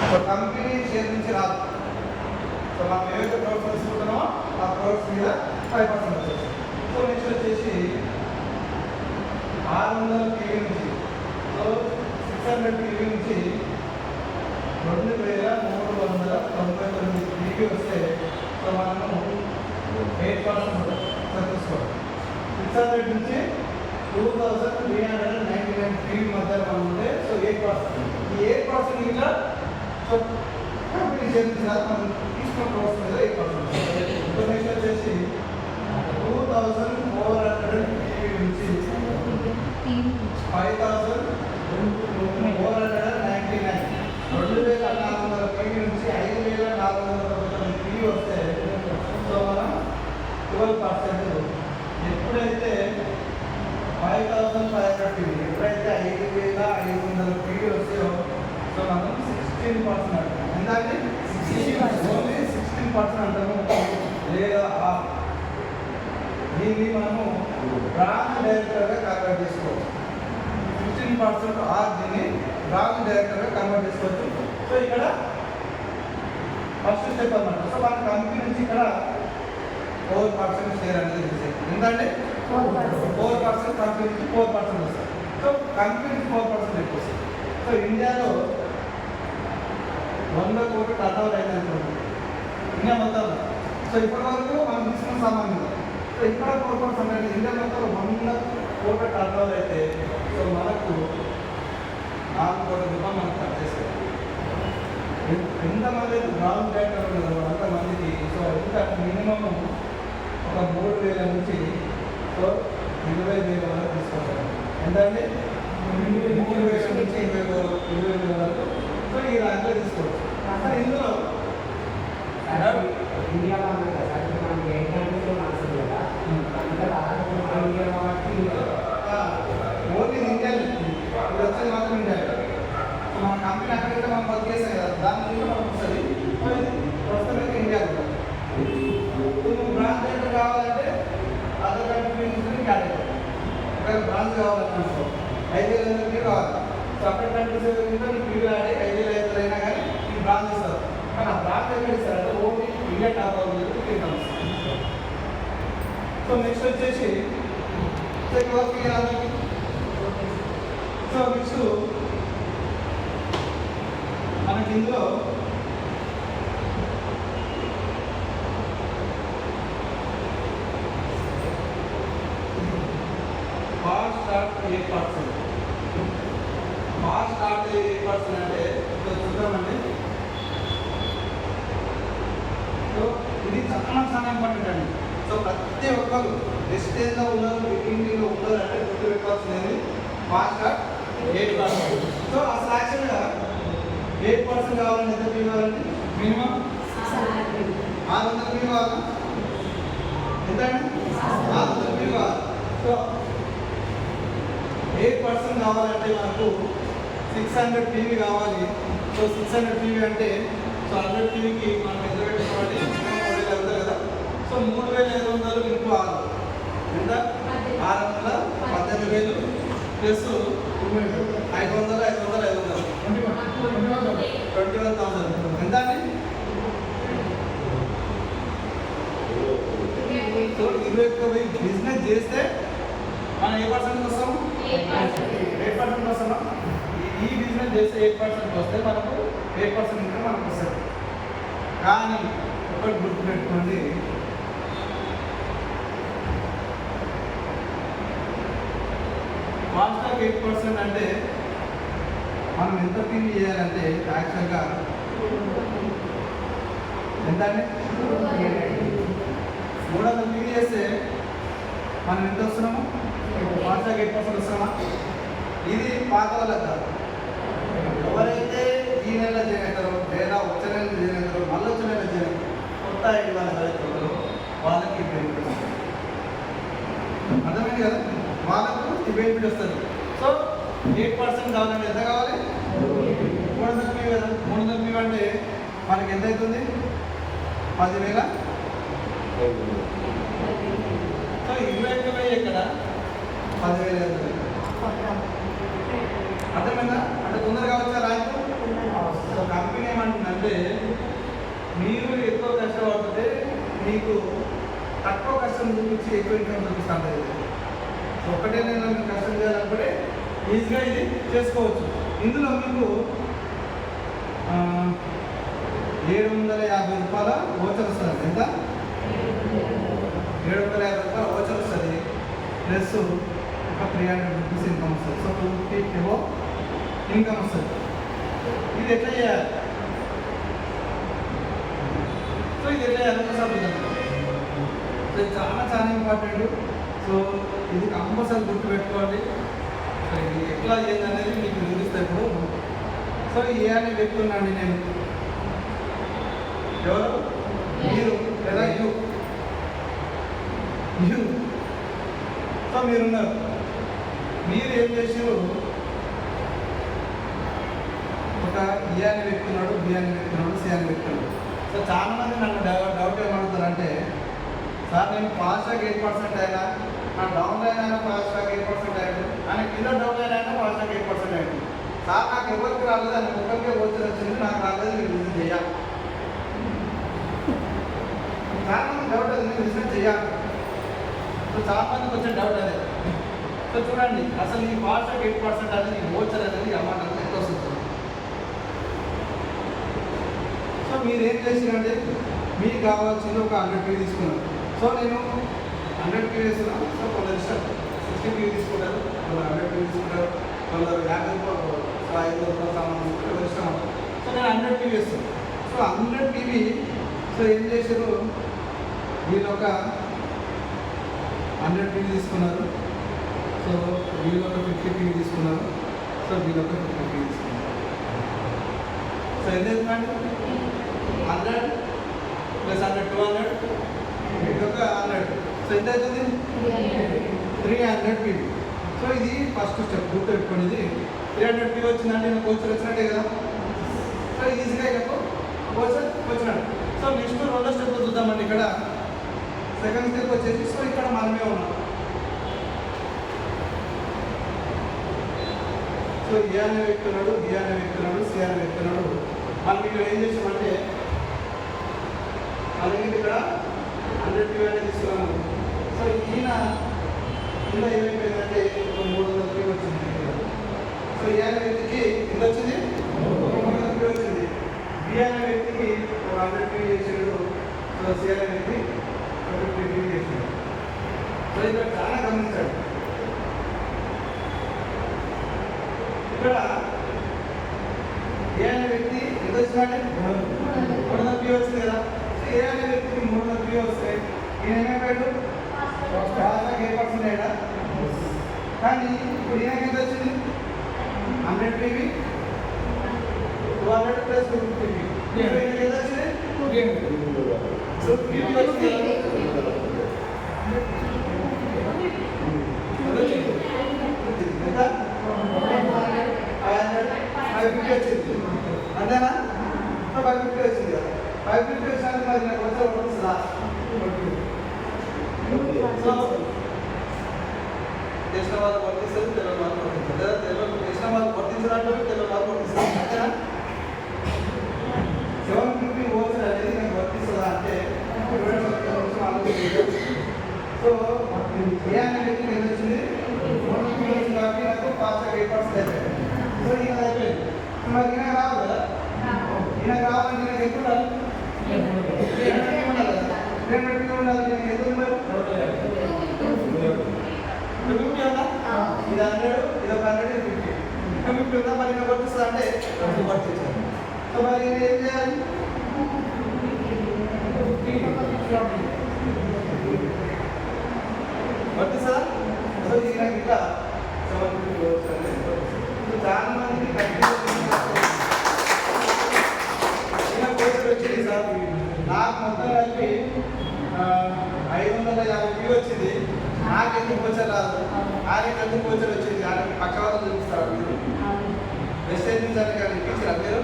So company share నుంచి రాదు. So మనం ఏవైతే ప్రొడక్ట్స్ తీసుకుంటున్నామో ఆ ప్రొడక్ట్స్ మీద 5% వచ్చేసి. సో నెక్స్ట్ వచ్చేసి 600 PV నుంచి, సో 600 PV నుంచి 2399 PV వస్తే సో మనము 8% తీసుకోవాలి. 600 నుంచి 2399 PV మధ్య మనం ఉంటే సో 8%. ఈ 8% ఇట్లా సో కంపెనీ షేర్ నుంచి రాదు, మనం తీసుకున్న ప్రొడక్ట్స్ మీద 8%. సో నెక్స్ట్ వచ్చేసి 2400 PV నుంచి 5499 2400 PV నుంచి 5499 PV వస్తే సో మనం 12%. ఎప్పుడైతే 5500 PV, ఎప్పుడైతే 5500 PV వస్తాయో సో మనం 16% అంటాం. ఎందుకంటే 16% అంటాము. లేదా దీన్ని మనము బ్రాంచ్ డైరెక్టర్గా కన్వర్ట్ చేసుకోవచ్చు. 16% దీన్ని బ్రాంచ్ డైరెక్టర్గా కన్వర్ట్ చేసుకోవచ్చు. సో ఇక్కడ ఫస్ట్ స్టెప్ అన్నమాట. సో మన కంపెనీ నుంచి ఇక్కడ 4% షేర్ అనేది తీసేది. ఎందుకంటే 4% కంపెనీ నుంచి 4% వస్తుంది. సో కంపెనీ నుంచి 4% ఎక్కువ వస్తుంది. సో ఇండియాలో 100 కోట్లు టర్నోవర్ అయింది అనుకోండి ఇండియా మొత్తంలో. సో ఇప్పటి వరకు మనం తీసుకున్న సామాన్యం. సో ఇక్కడ 4% అంటే ఇండియా మొత్తంలో 100 కోట్ల టర్నోవర్ అయితే సో మనకు 4 కోట్ల రూపాయలు మనం ఖర్చు చేస్తాం. ఎంతమంది అయితే గ్రౌండ్ డైరెక్టర్ ఉన్నారో అంతమందికి సో ఎంత మినిమం ఒక 3000 నుంచి సో 20,000 వరకు తీసుకుంటారు. ఎంతండి 3000 నుంచి 20,000 వరకు సో ఈ దాంట్లో తీసుకోవచ్చు. అసలు ఇందులో ఇండియాలో ఉంది కదా సార్, మనం ఏ కంట్రీలో నడుస్తుంది కదా ఇండియా కాబట్టి ఓన్లీ ఇండియా ఇప్పుడు వచ్చేది మాత్రం ఇండియా. సో మన కంపెనీ అక్కడైతే మనం వర్క్ చేసాం కదా, దాని నుంచి మనకు వస్తుంది. ప్రస్తుతానికి ఇండియా నువ్వు బ్రాంచ్ డైరెక్టర్ కావాలంటే అదర్ కంట్రీ నుంచి క్యాడెట్ ఇక్కడ బ్రాంచ్ కావాలనుకో 5,000 కావాలి. సపరేట్ కంట్రీస్ నీకు పీవీ ఆడి 5,000 అయినా కానీ నీకు బ్రాంచ్ ఇస్తారు. కానీ ఆ బ్రాంచ్ ఎక్కడ ఇస్తారంటే ఓన్లీ ఇండియా టాప్ అవుతుంది. సో నెక్స్ట్ వచ్చేసి వర్క్ సో నెక్స్ట్ మనకి ఇందులో ఫాస్ట్ స్టార్ట్ 8%. ఫాస్ట్ స్టార్ట్ 8% అంటే చూద్దామండి. సో ఇది చాలా ఇంపార్టెంట్ అండి. సో ప్రతి ఒక్కరు వెస్టేజ్లో ఉన్నారు, ఇండియాలో ఉన్నారు అంటే గుర్తుపెట్టుకోవాల్సింది ఫాస్ట్ స్టార్ట్ 8%. సో అసలు యాక్చువల్గా 8% కావాలంటే ఎంత ఫీ కావాలండి? మినిమం 600 ఫీ కావాలా? ఎంత అండి? 600 ఫీ కావాలి. సో 8% కావాలంటే మనకు 600 PV కావాలి. సో 600 PV అంటే సో 100 PVకి మనం ఎంత పెట్టుకోవాలి? 3,500 కదా. సో 3,500 ఇంటూ 6 ఎంత? 618,000 ప్లస్ 500 21,000 ఎంత అండి? సో 21,000 బిజినెస్ చేస్తే మనం ఏ పర్సెంట్ వస్తాం? 8% వస్తామా? ఈ బిజినెస్ చేస్తే 8% వస్తే మనకు 8% ఇంకా మనకు వస్తుంది. కానీ ఒకటి గుర్తుపెట్టుకోండి, ఫాస్ట్గా 8% అంటే మనం ఎంత పీవీ చేయాలంటే యాక్చువల్గా ఎంత అండి? 300 పీవీ చేస్తే మనం ఎంత వస్తున్నాము? ఫాస్ట్గా 8% వస్తున్నామా? ఇది పాత వాళ్ళకి కాదు. ఎవరైతే ఈ నెల జాయిన్ అవుతారో లేదా వచ్చే నెల జాయిన్ అవుతారో మళ్ళీ వచ్చే నెల జాయిన్ కొత్త ఐడి వాళ్ళు ఎవరైతే ఉంటారో వాళ్ళకి బెనిఫిట్ వస్తుంది. అర్థమైంది కదా? వాళ్ళకు ఈ బెనిఫిట్ వస్తుంది. సో 8% కావాలంటే ఎంత కావాలి? 300 పీవీ కదా. 300 పీవీ అంటే మనకి ఎంత అవుతుంది? 10,000. సో 21,000 ఎక్కడ? 10,000 అవుతుంది. అర్థమైందా? అంటే తొందరగా వచ్చా రాయకు. సో కంపెనీ మీకు తక్కువ కష్టం చూపించి ఎక్కువ ఇన్కమ్ చూపిస్తాను. సో ఒకటే నేను మీకు కష్టం చేయాలనుకుంటే ఈజీగా ఇది చేసుకోవచ్చు. ఇందులో మీకు 750 రూపాయల ఓచర్ వస్తుంది. ఎంత? 750 రూపాయల ఓచర్ వస్తుంది. ప్లస్ ఒక 300 రూపీస్ ఇన్కమ్ వస్తుంది. సో 250 ఇన్కమ్ వస్తుంది. ఇది ఎట్లా చేయాలి? సో ఇది ఎట్లా చేయాలి? సో ఇది చాలా ఇంపార్టెంట్. సో ఇది కంపల్సరీ గుర్తుపెట్టుకోండి. సో ఇది ఎట్లా ఏందనేది మీకు వివరిస్తే ఇప్పుడు. సో ఏ అనే వ్యక్తి ఉన్నాండి నేను, ఎవరు? మీరు లేదా యూ. సో మీరున్నారు. మీరు ఏం చేసారు? ఒక ఏ అనే వ్యక్తి ఉన్నాడు, బి అనే వ్యక్తి ఉన్నాడు, సి అనే వ్యక్తి ఉన్నాడు. సో చాలా మంది నన్ను డౌట్ ఏమడుగుతారంటే, సార్ నేను ఫాస్ట్గా 8% అయినా, నా డౌన్ లైన్ అయినా ఫాస్ట్గా 8% అయ్యాడు, ఆయన కింద డౌన్ లైన్ అయినా ఫాస్ట్గా 8% అయ్యాడు. సార్ నాకు ఎవరికి రాలేదు, అని ఒక్కరికే వచ్చింది, నాకు రాలేదు, మీరు విజిట్ చేయాలి. చాలా మంది డౌట్ అది, నేను విజిట్ చేయాలి. సో చాలా మందికి వచ్చే డౌట్ అదే. సో చూడండి, అసలు ఈ ఫాస్ట్గా 8% అనేది ఈ ఓచర్ అనేది అమౌంట్ అనేది ఎంత వస్తుంది? సో మీరు ఏం చేసినంటే, మీకు కావాల్సింది ఒక 100 PV తీసుకున్నారు. సో నేను 100 PV వేస్తున్నాను. సో కొందరు ఇష్టం 60 PV తీసుకుంటారు, కొందరు 100 PV తీసుకుంటారు, కొందరు 50 రూపాయలు 5 రూపాయలు సామాన్ తీసుకుంటారు, ఇష్టం. సో నేను 100 PV వేస్తాను. So 100 PV. సో ఏం చేశారు? వీళ్ళు ఒక 100 PV తీసుకున్నారు. సో వీళ్ళు ఒక 50 PV తీసుకున్నారు. సో వీళ్ళు ఒక 50 PV తీసుకున్నారు. సో ఎంత అవుతుందండి? 100 ప్లస్ 100 200, ఇదొక 100. సో ఎంత అవుతుంది? 300 PV. సో ఇది ఫస్ట్ స్టెప్, గుర్తుపెట్టుకోండి. ఇది 300 PV వచ్చిందంటే నాకు కోచర్ వచ్చినట్టే కదా. సో ఈజీగా నాకు కోచర్ వచ్చినట్టు. సో నెక్స్ట్ రెండో స్టెప్ చూద్దామండి. ఇక్కడ సెకండ్ స్టెప్ వచ్చేసి, సో ఇక్కడ మనమే ఉన్నాం. సో ఏ అనే వ్యక్తి ఉన్నాడు, బి అనే వ్యక్తి ఉన్నాడు, సి అనే వ్యక్తి ఉన్నాడు. మనం ఇక్కడ ఏం చేసామంటే, అలాగే ఇక్కడ 100 PV అనేది తీసుకున్నాము. సో ఈయన కింద ఏమైపోయిందంటే 300 PV వచ్చింది. సో ఏ అనే వ్యక్తికి ఎంత వచ్చింది? 300 PV వచ్చింది. బి అనే వ్యక్తికి 100 PV చేసాడు. సో సి అనే వ్యక్తి 50 PV చేసాడు. సో ఇక్కడ చాలా గమనించాడు. ఇక్కడ ఏ అనే వ్యక్తి ఎంత వచ్చిందంటే 300 PV వచ్చింది కదా. ఏ అనే వ్యక్తికి 300 PV వస్తాయి. ఈయన ఏమైపోయాడు? 8% అయ్యాడా? కానీ ఇప్పుడు ఈయనకి ఎంత వచ్చింది? 100 PV 200 ప్లస్ 50 PV. ఈయనకి ఎంత వచ్చింది? 2 PV వచ్చింది. ఎంత? 550 వచ్చింది. అంతేనా? 550 వచ్చింది కదా. 550 వచ్చినందుకు మరి నాకు వచ్చే వస్తుందా? సో తెలిసిన వాళ్ళు వర్తిస్తారు, తెలియని వాళ్ళు వర్తిస్తారు. లేదా తెలిసిన వాళ్ళు వర్తించడానికి తెలియని వాళ్ళు వర్తిస్తారు. అంతేనా? 750 ఓచర్ అనేది నాకు వర్తిస్తుందా అంటే సో ఏ అనే వ్యక్తికి ఎంత వచ్చింది? 300 వచ్చింది కాబట్టి నాకు ఫాస్ట్గా 8% అయిపోయింది. సో ఈయన అయిపోయింది. మరి ఈయన రావాలి కదా. ఈయన కావాలంటే ఈయనకి ఎక్కువ ఉండాలి, 300 ఉండాలి కదా. 300 ఉండాలి. ఈయనకి ఎంత ఉండాలి? 50 ఉందా? ఇది 100, ఇది ఒక 100, ఇది 50. 50 ఉందా? మరి ఈయన వర్తిస్తుందా అంటే వర్తించాలి. సో మరి ఈయన ఏం చేయాలి? వర్తిస్తుందా? సో ఈయనకి ఇట్లా 750 వచ్చాలి. సో చాలా మందికి వచ్చింది సార్. నాకు మొత్తం కలిపి 550 PV వచ్చింది. నాకు ఎందుకు వచ్చారు రాదు, ఆయనకి ఎందుకు వచ్చారు వచ్చింది. ఆయన పక్షవాతం చూపిస్తారు. మీరు మెసేజ్ నుంచి కనిపించారా మీరు?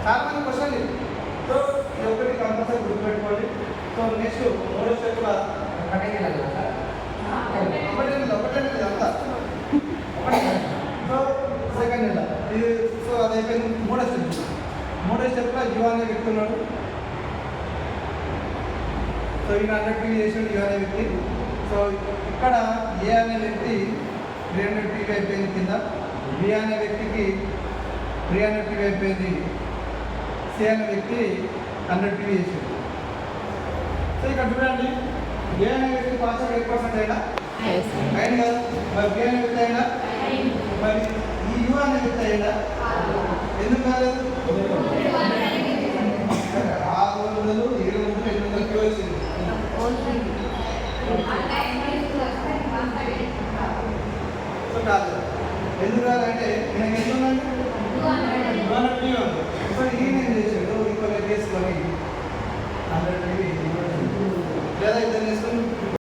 చాలా మంది క్వశ్చన్. సో ఇది ఒకటి కంపల్సరీ గుర్తుపెట్టుకోండి. సో నెక్స్ట్ మూడో స్టెప్ ఒకటే అంతా ఒకటే. సో సెకండ్ నెల ఇది. సో అది అయిపోయింది. మూడో స్టెప్లో యువ అనే వ్యక్తి ఉన్నాడు. సో ఈయన 100 టీవీ చేసాడు యూ అనే వ్యక్తి. సో ఇక్కడ ఏ అనే వ్యక్తి 300 టీవీ అయిపోయింది కింద, బి అనే వ్యక్తికి 300 టీవీ అయిపోయింది, సి అనే వ్యక్తి 100 టీవీ చేసాడు. సో ఇక్కడ చూడండి ఏ అనే వ్యక్తి పాస్ అవుట్ 8% అయినా అయింది కదా, మరి బి అనే వ్యక్తి అయినా, మరి ఈ యూ అనే వ్యక్తి అయినా ఎందుకు కాలేదు? 600, 700, 800 క్యూ వచ్చింది. సో కాదు ఎందుకు కాదంటే నేను ఎందుకంటే 200 టీవీ ఉంది. సో ఈయన ఏం చేసాడు ఈక్వల్ తీసుకొని 100 టీవీ లేదా ఇద్దరు తీసుకొని